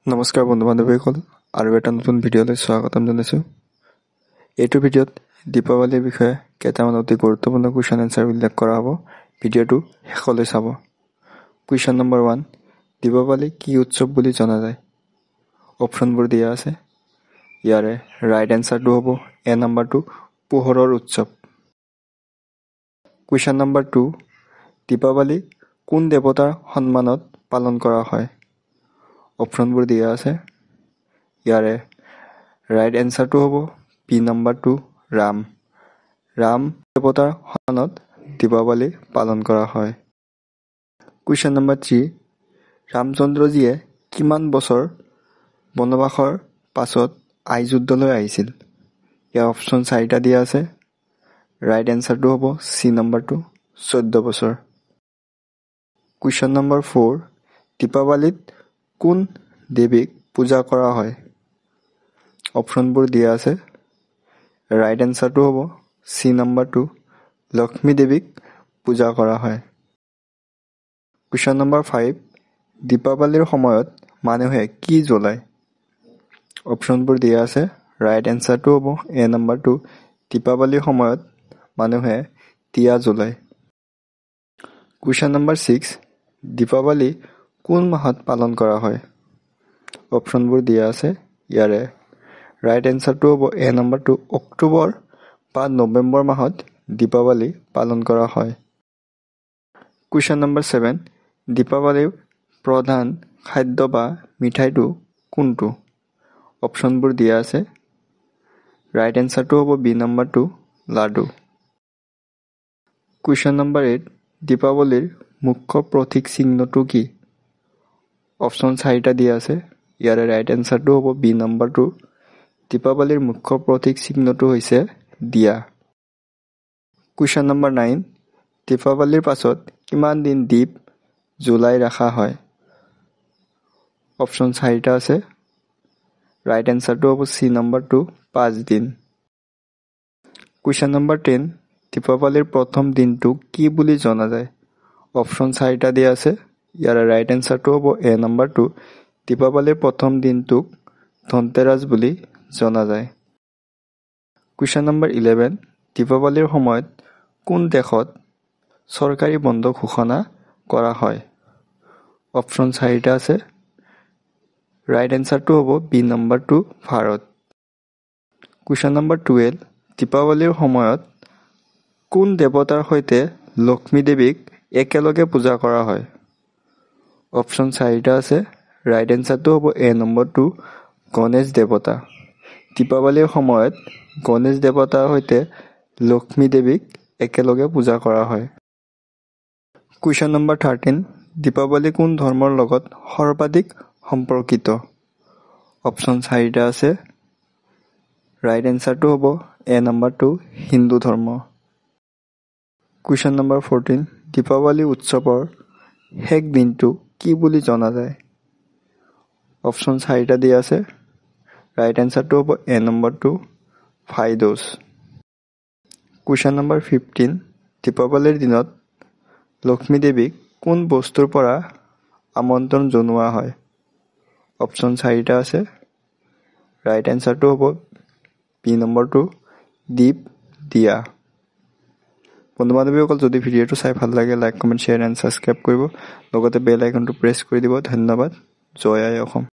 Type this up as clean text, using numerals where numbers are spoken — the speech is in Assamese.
নমস্কাৰ বন্ধু-বান্ধৱীসকল, আৰু এটা নতুন ভিডিঅ'লৈ স্বাগতম জনাইছোঁ। এইটো ভিডিঅ'ত দীপাৱলীৰ বিষয়ে কেইটামান অতি গুৰুত্বপূৰ্ণ কুৱেশ্যন এনচাৰ উল্লেখ কৰা হ'ব। ভিডিঅ'টো শেষলৈ চাব। কুৱেশ্যন নম্বৰ 1, দীপাৱলী কি উৎসৱ বুলি জনা যায়? অপশ্যনবোৰ দিয়া আছে। ইয়াৰে ৰাইট এনচাৰটো হ'ব এ নম্বৰটো, পোহৰৰ উৎসৱ। কুৱেশ্যন নম্বৰ 2, দীপাৱলী কোন দেৱতাৰ সন্মানত পালন কৰা হয়? অপশ্যনবোৰ দিয়া আছে। ইয়াৰে ৰাইট এনচাৰটো হ'ব বি নম্বৰটো, ৰাম। ৰাম দেৱতাৰ সন্মানত দীপাৱলী পালন কৰা হয়। কুৱেশ্যন নম্বৰ 3, ৰামচন্দ্ৰজীয়ে কিমান বছৰ বনবাসৰ পাছত আইযুদ্ধলৈ আহিছিল? ইয়াৰ অপশ্যন 4টা দিয়া আছে। ৰাইট এনচাৰটো হ'ব চি নম্বৰটো, 14 বছৰ। কুৱেশ্যন নম্বৰ 4, দীপাৱলীত কোন দেৱীক পূজা কৰা হয়? অপশ্যনবোৰ দিয়া আছে। ৰাইট এনচাৰটো হ'ব চি নম্বৰটো, লক্ষ্মী দেৱীক পূজা কৰা হয়। কুৱেশ্যন নম্বৰ 5, দীপাৱলীৰ সময়ত মানুহে কি জ্বলায়? অপশ্যনবোৰ দিয়া আছে। ৰাইট এনচাৰটো হ'ব এ নম্বৰটো, দীপাৱলীৰ সময়ত মানুহে দিয়া জ্বলায়। কুৱেশ্যন নম্বৰ 6, দীপাৱলী কোন মাহত পালন কৰা হয়? অপশ্যনবোৰ দিয়া আছে। ইয়াৰে ৰাইট এনচাৰটো হ'ব এ নম্বৰটো, অক্টোবৰ বা নৱেম্বৰ মাহত দীপাৱলী পালন কৰা হয়। কুৱেশ্যন নম্বৰ 7, দীপাৱলীৰ প্ৰধান খাদ্য বা মিঠাইটো কোনটো? অপশ্যনবোৰ দিয়া আছে। ৰাইট এনচাৰটো হ'ব বি নম্বৰটো, লাডু। কুৱেশ্যন নম্বৰ 8, দীপাৱলীৰ মুখ্য প্ৰতীক চিহ্নটো কি? অপশ্যন 4টা দিয়া আছে। ইয়াৰে ৰাইট এনচাৰটো হ'ব বি নম্বৰটো, দীপাৱলীৰ মুখ্য প্ৰতীক চিহ্নটো হৈছে দিয়া। কুৱেশ্যন নম্বৰ 9, দীপাৱলীৰ পাছত কিমান দিন দীপ জ্বলাই ৰখা হয়? অপশ্যন 4টা আছে। ৰাইট এনচাৰটো হ'ব চি নম্বৰটো, 5 দিন। কুৱেশ্যন নম্বৰ 10, দীপাৱলীৰ প্ৰথম দিনটো কি বুলি জনা যায়? অপশ্যন 4টা দিয়া আছে। ইয়াৰে ৰাইট এনচাৰটো হ'ব এ নম্বৰটো, দীপাৱলীৰ প্ৰথম দিনটোক ধনতেৰাছ বুলি জনা যায়। কুৱেশ্যন নম্বৰ 11, দীপাৱলীৰ সময়ত কোন দেশত চৰকাৰী বন্ধ ঘোষণা কৰা হয়? অপশ্যন 4টা আছে। ৰাইট এনচাৰটো হ'ব বি নম্বৰটো, ভাৰত। কুৱেশ্যন নম্বৰ 12, দীপাৱলীৰ সময়ত কোন দেৱতাৰ সৈতে লক্ষ্মী দেৱীক একেলগে পূজা কৰা হয়? অপশ্যন 4টা আছে। ৰাইট এনচাৰটো হ'ব এ নম্বৰটো, গণেশ দেৱতা। দীপাৱলীৰ সময়ত গণেশ দেৱতাৰ সৈতে লক্ষ্মী দেৱীক একেলগে পূজা কৰা হয়। কুৱেশ্যন নম্বৰ 13, দীপাৱলী কোন ধৰ্মৰ লগত সৰ্বাধিক সম্পৰ্কিত? অপশ্যন 4টা আছে। ৰাইট এনচাৰটো হ'ব এ নম্বৰটো, হিন্দু ধৰ্ম। কুৱেশ্যন নম্বৰ 14, দীপাৱলী উৎসৱৰ শেষ দিনটো কি বুলি জনা যায়? অপশ্যন 4টা দিয়া আছে। ৰাইট এনচাৰটো হ'ব এ নম্বৰটো, ভাই দুজ। কুৱেশ্যন নম্বৰ 15, দীপাৱলীৰ দিনত লক্ষ্মী দেৱীক কোন বস্তুৰ পৰা আমন্ত্ৰণ জনোৱা হয়? অপশ্যন 4টা আছে। ৰাইট এনচাৰটো হ'ব বি নম্বৰটো, দীপ দিয়া। বন্ধু-বান্ধৱীসকল, যদি ভিডিঅ'টো চাই ভাল লাগে like, comment, share and subscribe কৰিব। লগতে বেল আইকনটো প্ৰেছ কৰি দিব। ধন্যবাদ। জয় আই অসম।